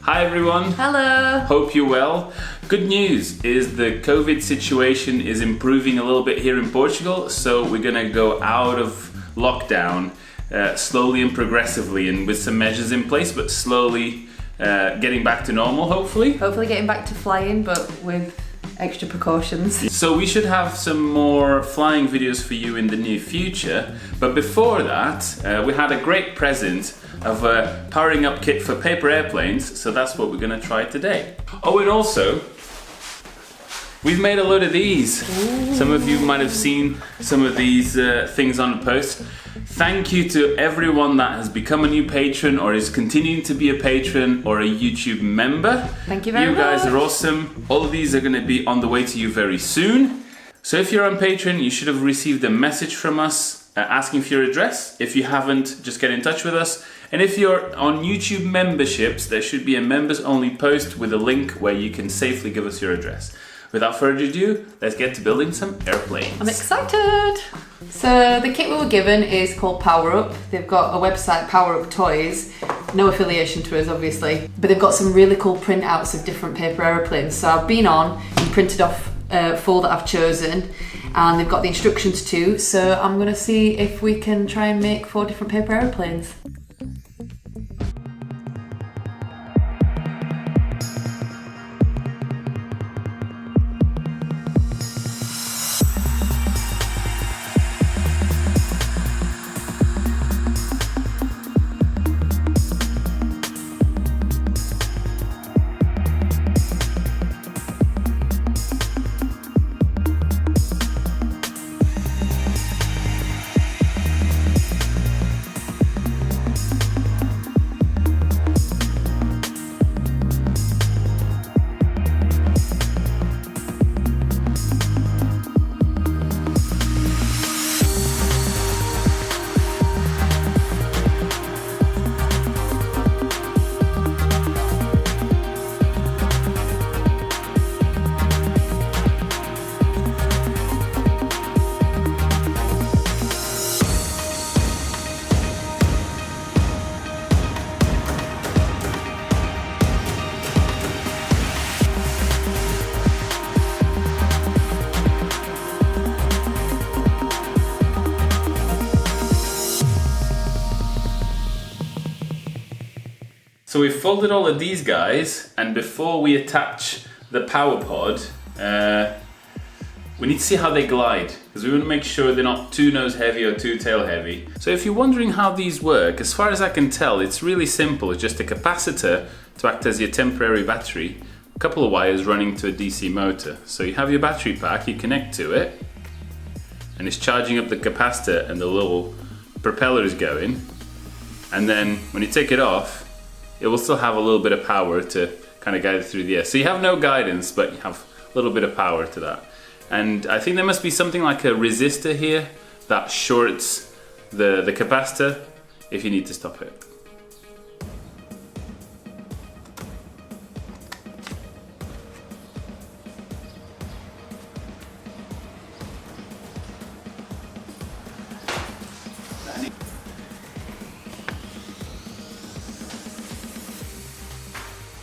Hi everyone. Hello. Hope you're well. Good news is the COVID situation is improving a little bit here in Portugal, so we're gonna go out of lockdown slowly and progressively and with some measures in place, but slowly getting back to normal, hopefully. Hopefully getting back to flying, but with extra precautions. So we should have some more flying videos for you in the near future, but before that we had a great present of a powering up kit for paper airplanes, so that's what we're going to try today. Oh, and also we've made a load of these. Ooh. Some of you might have seen some of these things on the post. Thank you to everyone that has become a new patron or is continuing to be a patron or a YouTube member. Thank you very much. You guys are awesome. All of these are going to be on the way to you very soon. So if you're on Patreon, you should have received a message from us asking for your address. If you haven't, just get in touch with us. And if you're on YouTube memberships, there should be a members only post with a link where you can safely give us your address. Without further ado, let's get to building some airplanes. I'm excited! So the kit we were given is called Power Up. They've got a website, Power Up Toys. No affiliation to us, obviously. But they've got some really cool printouts of different paper aeroplanes. So I've been on and printed off 4 that I've chosen. And they've got the instructions too. So I'm gonna see if we can try and make 4 different paper aeroplanes. So we've folded all of these guys, and before we attach the power pod, we need to see how they glide, because we want to make sure they're not too nose heavy or too tail heavy. So if you're wondering how these work, as far as I can tell, it's really simple. It's just a capacitor to act as your temporary battery, a couple of wires running to a DC motor. So you have your battery pack, you connect to it, and it's charging up the capacitor and the little propeller is going. And then when you take it off, it will still have a little bit of power to kind of guide it through the air. So you have no guidance, but you have a little bit of power to that. And I think there must be something like a resistor here that shorts the capacitor if you need to stop it.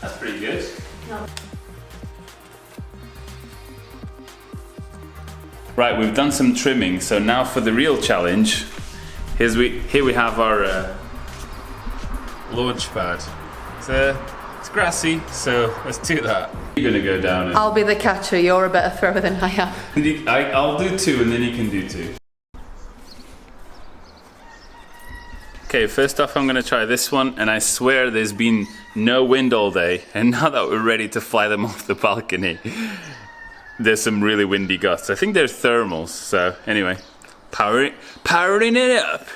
That's pretty good. No. Right, we've done some trimming, so now for the real challenge. Here we have our launch pad. It's grassy, so let's do that. You're gonna go down. I'll be the catcher. You're a better thrower than I am. I'll do 2, and then you can do 2. Okay, first off I'm gonna try this one, and I swear there's been no wind all day, and now that we're ready to fly them off the balcony, there's some really windy gusts. I think they're thermals, so anyway, powering it up.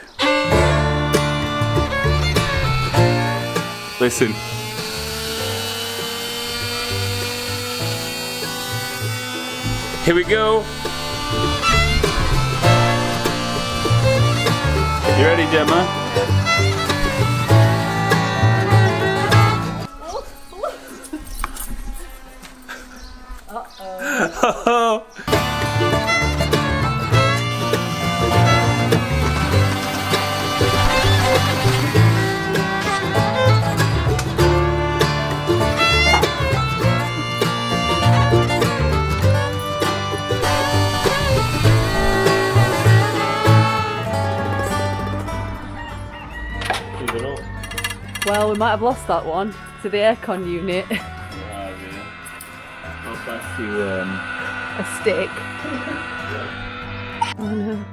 Listen. Here we go. You ready, Gemma? Uh-oh. Well, we might have lost that one to the aircon unit. I'll pass you A stick. Oh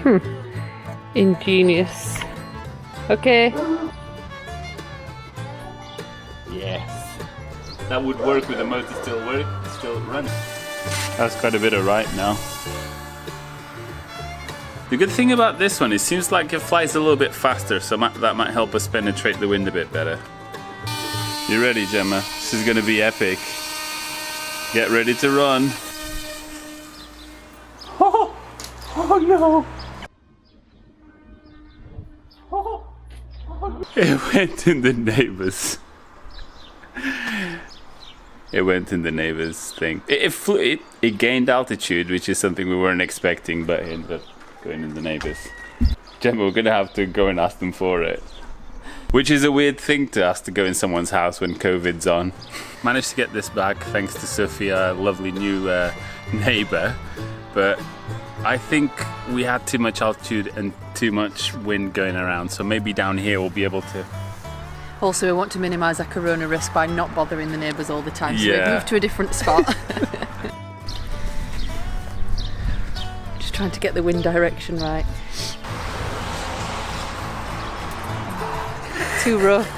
no. Ingenious. Okay. Yes. That would work with the motor still running. That's quite a bit of right now. The good thing about this one, it seems like it flies a little bit faster, so that might help us penetrate the wind a bit better. You ready, Gemma? This is going to be epic. Get ready to run. Oh no! It went in the neighbours. It went in the neighbours thing. It gained altitude, which is something we weren't expecting, but it ended up going in the neighbours. Gemma, we're gonna have to go and ask them for it. Which is a weird thing to ask to go in someone's house when COVID's on. Managed to get this back thanks to Sophia, a lovely new neighbour. But I think we had too much altitude and too much wind going around, so maybe down here we'll be able to. Also, we want to minimise our corona risk by not bothering the neighbours all the time, so Yeah. we've moved to a different spot. Just trying to get the wind direction right. Too rough.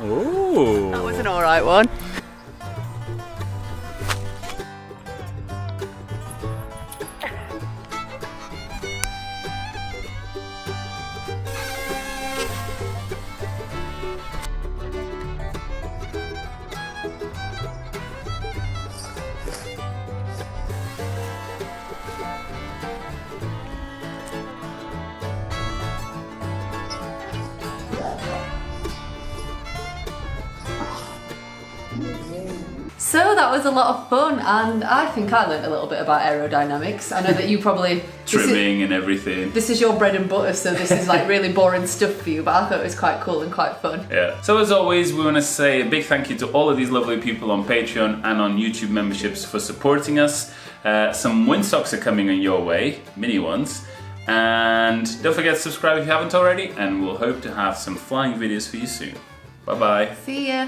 Oh, That was an alright one. So that was a lot of fun, and I think I learned a little bit about aerodynamics. I know that you probably trimming and everything. This is your bread and butter, so this is like really boring stuff for you, but I thought it was quite cool and quite fun. Yeah. So as always, we want to say a big thank you to all of these lovely people on Patreon and on YouTube memberships for supporting us. Some windsocks are coming on your way, mini ones. And don't forget to subscribe if you haven't already, and we'll hope to have some flying videos for you soon. Bye bye. See ya.